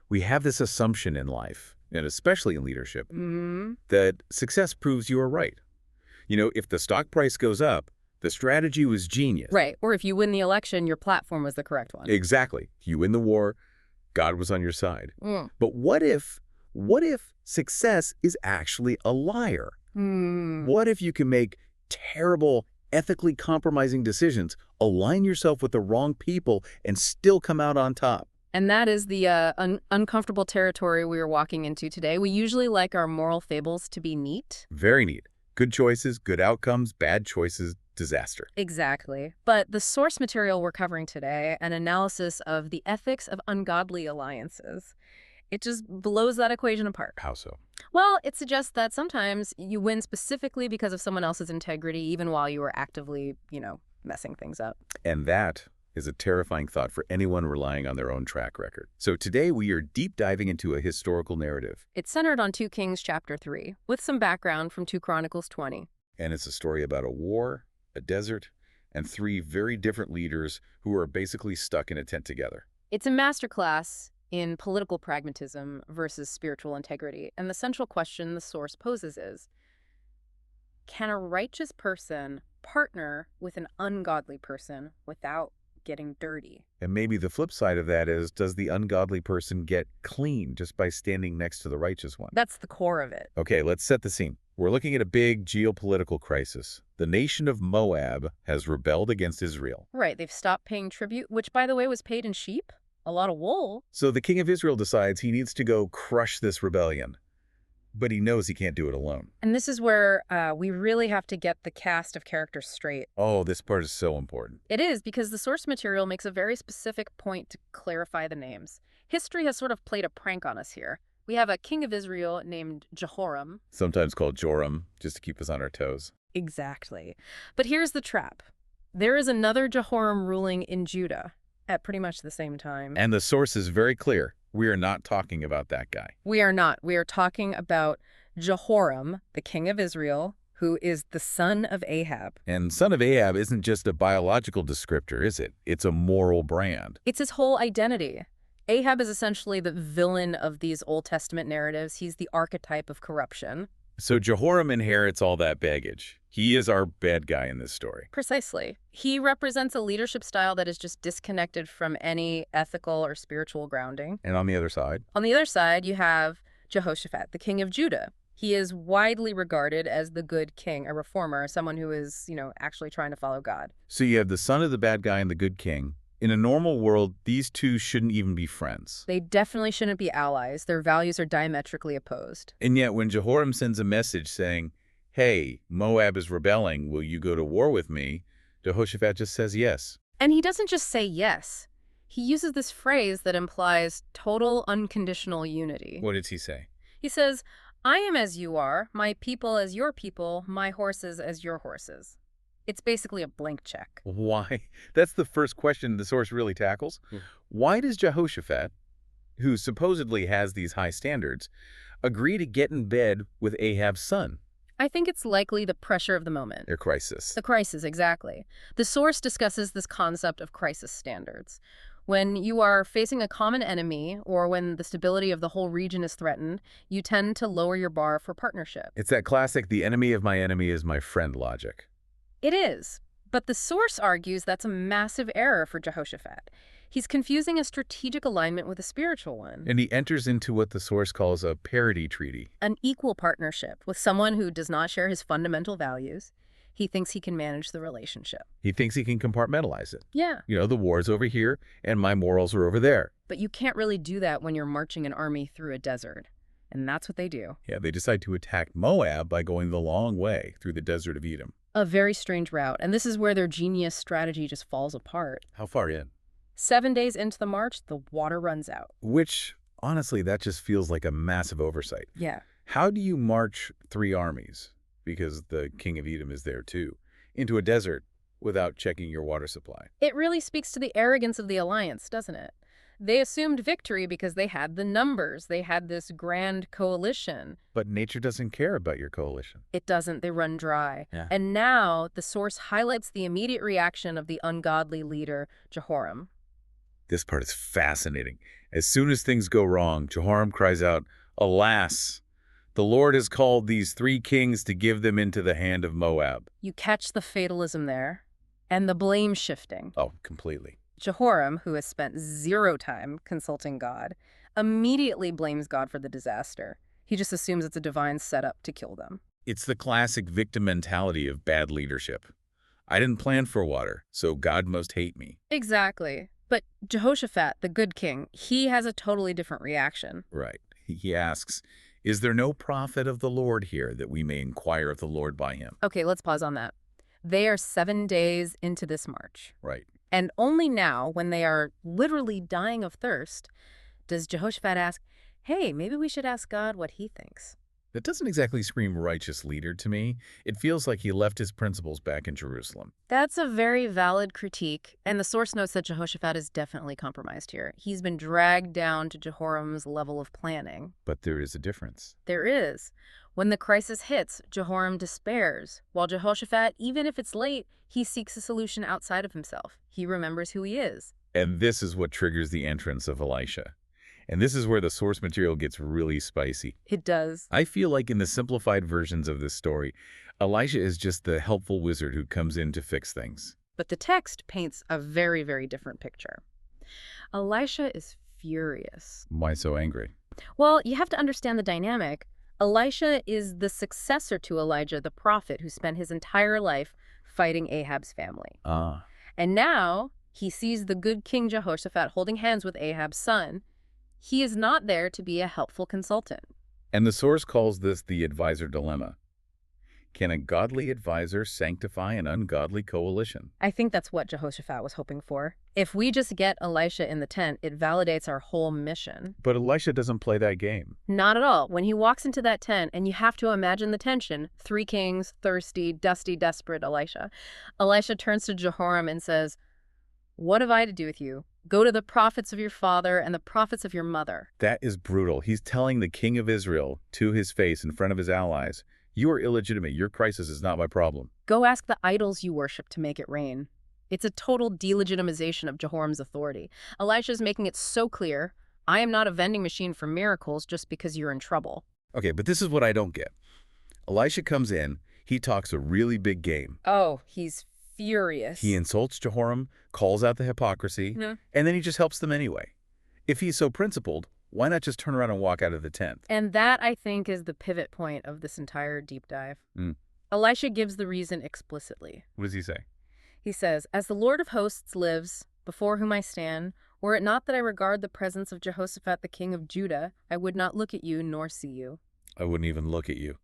We have this assumption in life, and especially in leadership, that success proves you are right. If the stock price goes up, the strategy was genius. Right. Or if you win the election, your platform was the correct one. Exactly. You win the war, God was on your side. But what if success is actually a liar? What if you can make terrible, ethically compromising decisions, align yourself with the wrong people, and still come out on top? And that is the uncomfortable territory we are walking into today. We usually like our moral fables to be neat. Very neat. Good choices, good outcomes, bad choices, disaster. Exactly. But the source material we're covering today, an analysis of the ethics of ungodly alliances, it just blows that equation apart. How so? Well, it suggests that sometimes you win specifically because of someone else's integrity, even while you were actively, messing things up. And that is a terrifying thought for anyone relying on their own track record. So today we are deep diving into a historical narrative. It's centered on 2 Kings chapter 3, with some background from 2 Chronicles 20. And it's a story about a war, a desert, and 3 very different leaders who are basically stuck in a tent together. It's a masterclass in political pragmatism versus spiritual integrity. And the central question the source poses is, can a righteous person partner with an ungodly person without getting dirty? And maybe the flip side of that is, does the ungodly person get clean just by standing next to the righteous one? That's the core of it. Okay, let's set the scene. We're looking at a big geopolitical crisis. The nation of Moab has rebelled against Israel. Right, they've stopped paying tribute, which, by the way, was paid in sheep. A lot of wool. So the king of Israel decides he needs to go crush this rebellion. But he knows he can't do it alone. And this is where we really have to get the cast of characters straight. Oh, this part is so important. It is, because the source material makes a very specific point to clarify the names. History has sort of played a prank on us here. We have a king of Israel named Jehoram. Sometimes called Joram, just to keep us on our toes. Exactly. But here's the trap. There is another Jehoram ruling in Judah at pretty much the same time. And the source is very clear. We are not talking about that guy. We are not. We are talking about Jehoram, the king of Israel, who is the son of Ahab. And son of Ahab isn't just a biological descriptor, is it? It's a moral brand. It's his whole identity. Ahab is essentially the villain of these Old Testament narratives. He's the archetype of corruption. So Jehoram inherits all that baggage. He is our bad guy in this story. Precisely. He represents a leadership style that is just disconnected from any ethical or spiritual grounding. And on the other side? On the other side, you have Jehoshaphat, the king of Judah. He is widely regarded as the good king, a reformer, someone who is, actually trying to follow God. So you have the son of the bad guy and the good king. In a normal world, these two shouldn't even be friends. They definitely shouldn't be allies. Their values are diametrically opposed. And yet when Jehoram sends a message saying, hey, Moab is rebelling, will you go to war with me? Jehoshaphat just says yes. And he doesn't just say yes. He uses this phrase that implies total unconditional unity. What does he say? He says, I am as you are, my people as your people, my horses as your horses. It's basically a blank check. Why? That's the first question the source really tackles. Why does Jehoshaphat, who supposedly has these high standards, agree to get in bed with Ahab's son? I think it's likely the pressure of the moment. Their crisis. The crisis, exactly. The source discusses this concept of crisis standards. When you are facing a common enemy, or when the stability of the whole region is threatened, you tend to lower your bar for partnership. It's that classic, the enemy of my enemy is my friend logic. It is. But the source argues that's a massive error for Jehoshaphat. He's confusing a strategic alignment with a spiritual one. And he enters into what the source calls a parity treaty. An equal partnership with someone who does not share his fundamental values. He thinks he can manage the relationship. He thinks he can compartmentalize it. Yeah. The war's over here, and my morals are over there. But you can't really do that when you're marching an army through a desert. And that's what they do. Yeah, they decide to attack Moab by going the long way through the desert of Edom. A very strange route, and this is where their genius strategy just falls apart. How far in? 7 days into the march, the water runs out. Which, honestly, that just feels like a massive oversight. Yeah. How do you march 3 armies, because the king of Edom is there too, into a desert without checking your water supply? It really speaks to the arrogance of the alliance, doesn't it? They assumed victory because they had the numbers. They had this grand coalition. But nature doesn't care about your coalition. It doesn't. They run dry. Yeah. And now the source highlights the immediate reaction of the ungodly leader, Jehoram. This part is fascinating. As soon as things go wrong, Jehoram cries out, "Alas! The Lord has called these 3 kings to give them into the hand of Moab." You catch the fatalism there and the blame shifting. Oh, completely. Jehoram, who has spent 0 time consulting God, immediately blames God for the disaster. He just assumes it's a divine setup to kill them. It's the classic victim mentality of bad leadership. I didn't plan for water, so God must hate me. Exactly. But Jehoshaphat, the good king, he has a totally different reaction. Right. He asks, "Is there no prophet of the Lord here that we may inquire of the Lord by him?" Okay, let's pause on that. They are 7 days into this march. Right. And only now, when they are literally dying of thirst, does Jehoshaphat ask, hey, maybe we should ask God what he thinks. That doesn't exactly scream righteous leader to me. It feels like he left his principles back in Jerusalem. That's a very valid critique, and the source notes that Jehoshaphat is definitely compromised here. He's been dragged down to Jehoram's level of planning. But there is a difference. There is. When the crisis hits, Jehoram despairs, while Jehoshaphat, even if it's late, he seeks a solution outside of himself. He remembers who he is. And this is what triggers the entrance of Elisha. And this is where the source material gets really spicy. It does. I feel like in the simplified versions of this story, Elisha is just the helpful wizard who comes in to fix things. But the text paints a very, very different picture. Elisha is furious. Why so angry? Well, you have to understand the dynamic. Elisha is the successor to Elijah, the prophet, who spent his entire life fighting Ahab's family. And now he sees the good King Jehoshaphat holding hands with Ahab's son. He is not there to be a helpful consultant. And the source calls this the advisor dilemma. Can a godly advisor sanctify an ungodly coalition? I think that's what Jehoshaphat was hoping for. If we just get Elisha in the tent, it validates our whole mission. But Elisha doesn't play that game. Not at all. When he walks into that tent, and you have to imagine the tension, 3 kings, thirsty, dusty, desperate Elisha. Elisha turns to Jehoram and says, "What have I to do with you? Go to the prophets of your father and the prophets of your mother." That is brutal. He's telling the king of Israel to his face in front of his allies, "You are illegitimate. Your crisis is not my problem." Go ask the idols you worship to make it rain. It's a total delegitimization of Jehoram's authority. Elisha is making it so clear, I am not a vending machine for miracles just because you're in trouble. Okay, but this is what I don't get. Elisha comes in, he talks a really big game. Oh, he's furious. He insults Jehoram, calls out the hypocrisy, and then he just helps them anyway. If he's so principled, why not just turn around and walk out of the tent? And that, I think, is the pivot point of this entire deep dive. Elisha gives the reason explicitly. What does he say? He says, "As the Lord of hosts lives, before whom I stand, were it not that I regard the presence of Jehoshaphat the king of Judah, I would not look at you nor see you." I wouldn't even look at you.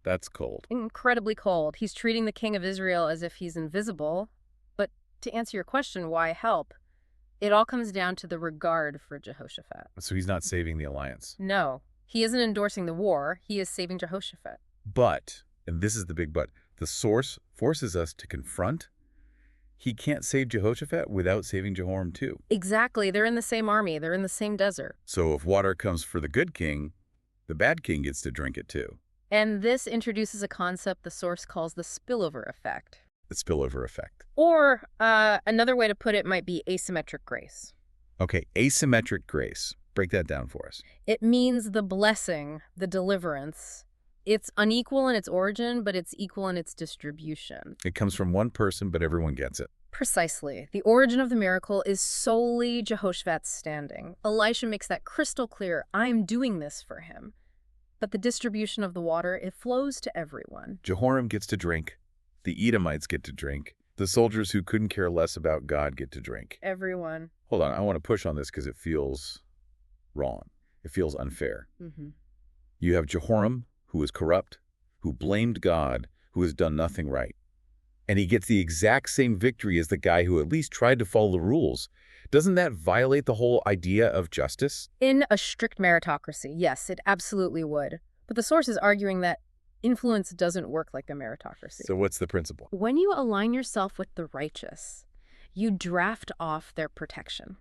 That's cold. Incredibly cold. He's treating the king of Israel as if he's invisible. But to answer your question, why help? It all comes down to the regard for Jehoshaphat. So he's not saving the alliance. No, he isn't endorsing the war. He is saving Jehoshaphat. But, and this is the big but, the source forces us to confront. He can't save Jehoshaphat without saving Jehoram too. Exactly. They're in the same army. They're in the same desert. So if water comes for the good king, the bad king gets to drink it too. And this introduces a concept the source calls the spillover effect. The spillover effect. Or another way to put it might be asymmetric grace. Okay, asymmetric grace. Break that down for us. It means the blessing, the deliverance. It's unequal in its origin, but it's equal in its distribution. It comes from one person, but everyone gets it. Precisely. The origin of the miracle is solely Jehoshaphat's standing. Elisha makes that crystal clear. I'm doing this for him. But the distribution of the water, it flows to everyone. Jehoram gets to drink. The Edomites get to drink. The soldiers who couldn't care less about God get to drink. Everyone. Hold on, I want to push on this because it feels wrong. It feels unfair. You have Jehoram, who is corrupt, who blamed God, who has done nothing right. And he gets the exact same victory as the guy who at least tried to follow the rules. Doesn't that violate the whole idea of justice? In a strict meritocracy, yes, it absolutely would. But the source is arguing that influence doesn't work like a meritocracy. So what's the principle? When you align yourself with the righteous, you draft off their protection.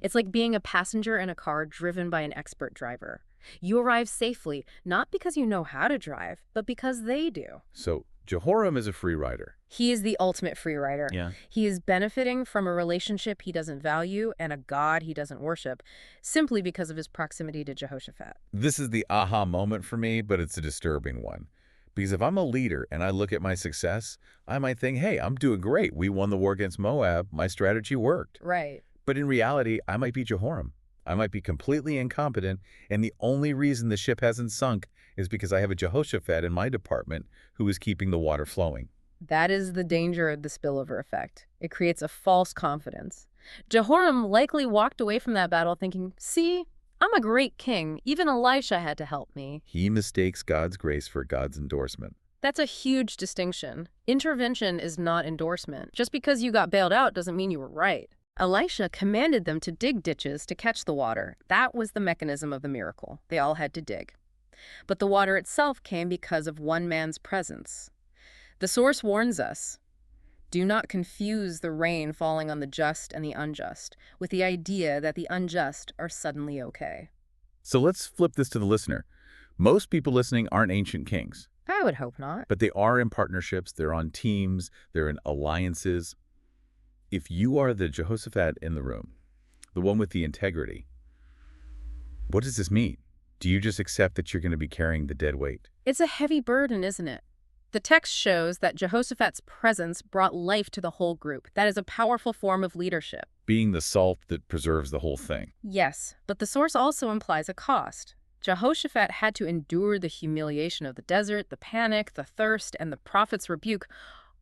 It's like being a passenger in a car driven by an expert driver. You arrive safely, not because you know how to drive, but because they do. So Jehoram is a free rider. He is the ultimate free rider. Yeah. He is benefiting from a relationship he doesn't value and a God he doesn't worship, simply because of his proximity to Jehoshaphat. This is the aha moment for me, but it's a disturbing one. Because if I'm a leader and I look at my success, I might think, hey, I'm doing great. We won the war against Moab. My strategy worked. Right. But in reality, I might be Jehoram. I might be completely incompetent, and the only reason the ship hasn't sunk is because I have a Jehoshaphat in my department who is keeping the water flowing. That is the danger of the spillover effect. It creates a false confidence. Jehoram likely walked away from that battle thinking, see, I'm a great king. Even Elisha had to help me. He mistakes God's grace for God's endorsement. That's a huge distinction. Intervention is not endorsement. Just because you got bailed out doesn't mean you were right. Elisha commanded them to dig ditches to catch the water. That was the mechanism of the miracle. They all had to dig. But the water itself came because of one man's presence. The source warns us, do not confuse the rain falling on the just and the unjust with the idea that the unjust are suddenly okay. So let's flip this to the listener. Most people listening aren't ancient kings. I would hope not. But they are in partnerships, they're on teams, they're in alliances. If you are the Jehoshaphat in the room, the one with the integrity, what does this mean? Do you just accept that you're going to be carrying the dead weight? It's a heavy burden, isn't it? The text shows that Jehoshaphat's presence brought life to the whole group. That is a powerful form of leadership. Being the salt that preserves the whole thing. Yes, but the source also implies a cost. Jehoshaphat had to endure the humiliation of the desert, the panic, the thirst, and the prophet's rebuke,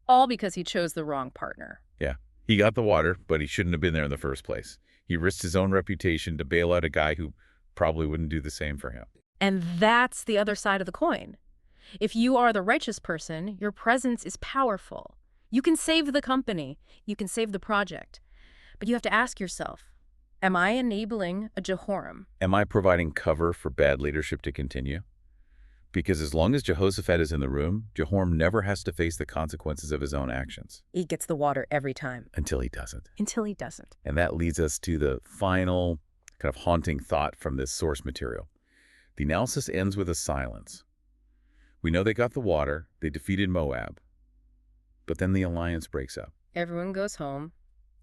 all because he chose the wrong partner. Yeah, he got the water, but he shouldn't have been there in the first place. He risked his own reputation to bail out a guy who probably wouldn't do the same for him. And that's the other side of the coin. If you are the righteous person, your presence is powerful. You can save the company. You can save the project. But you have to ask yourself, am I enabling a Jehoram? Am I providing cover for bad leadership to continue? Because as long as Jehoshaphat is in the room, Jehoram never has to face the consequences of his own actions. He gets the water every time. Until he doesn't. Until he doesn't. And that leads us to the final kind of haunting thought from this source material. The analysis ends with a silence. We know they got the water, they defeated Moab, but then the alliance breaks up. Everyone goes home.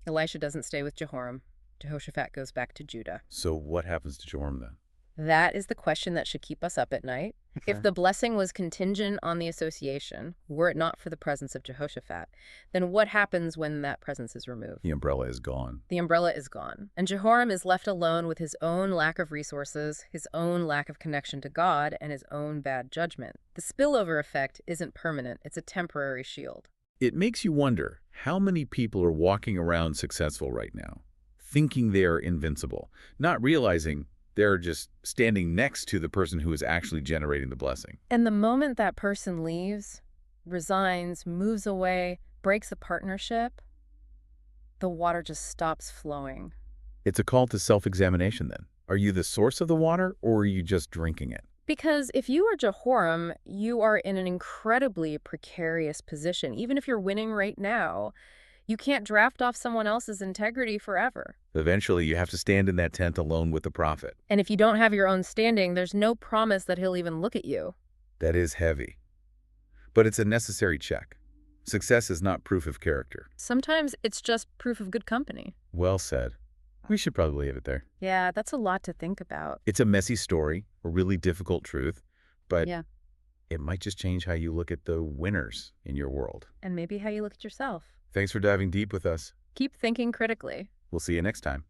Elisha doesn't stay with Jehoram. Jehoshaphat goes back to Judah. So what happens to Joram then? That is the question that should keep us up at night. If the blessing was contingent on the association, were it not for the presence of Jehoshaphat, then what happens when that presence is removed? The umbrella is gone. The umbrella is gone. And Jehoram is left alone with his own lack of resources, his own lack of connection to God, and his own bad judgment. The spillover effect isn't permanent. It's a temporary shield. It makes you wonder how many people are walking around successful right now, thinking they are invincible, not realizing they're just standing next to the person who is actually generating the blessing. And the moment that person leaves, resigns, moves away, breaks a partnership, the water just stops flowing. It's a call to self-examination then. Are you the source of the water, or are you just drinking it? Because if you are Jehoram, you are in an incredibly precarious position. Even if you're winning right now, you can't draft off someone else's integrity forever. Eventually, you have to stand in that tent alone with the prophet. And if you don't have your own standing, there's no promise that he'll even look at you. That is heavy. But it's a necessary check. Success is not proof of character. Sometimes it's just proof of good company. Well said. We should probably leave it there. Yeah, that's a lot to think about. It's a messy story, a really difficult truth, but yeah, it might just change how you look at the winners in your world. And maybe how you look at yourself. Thanks for diving deep with us. Keep thinking critically. We'll see you next time.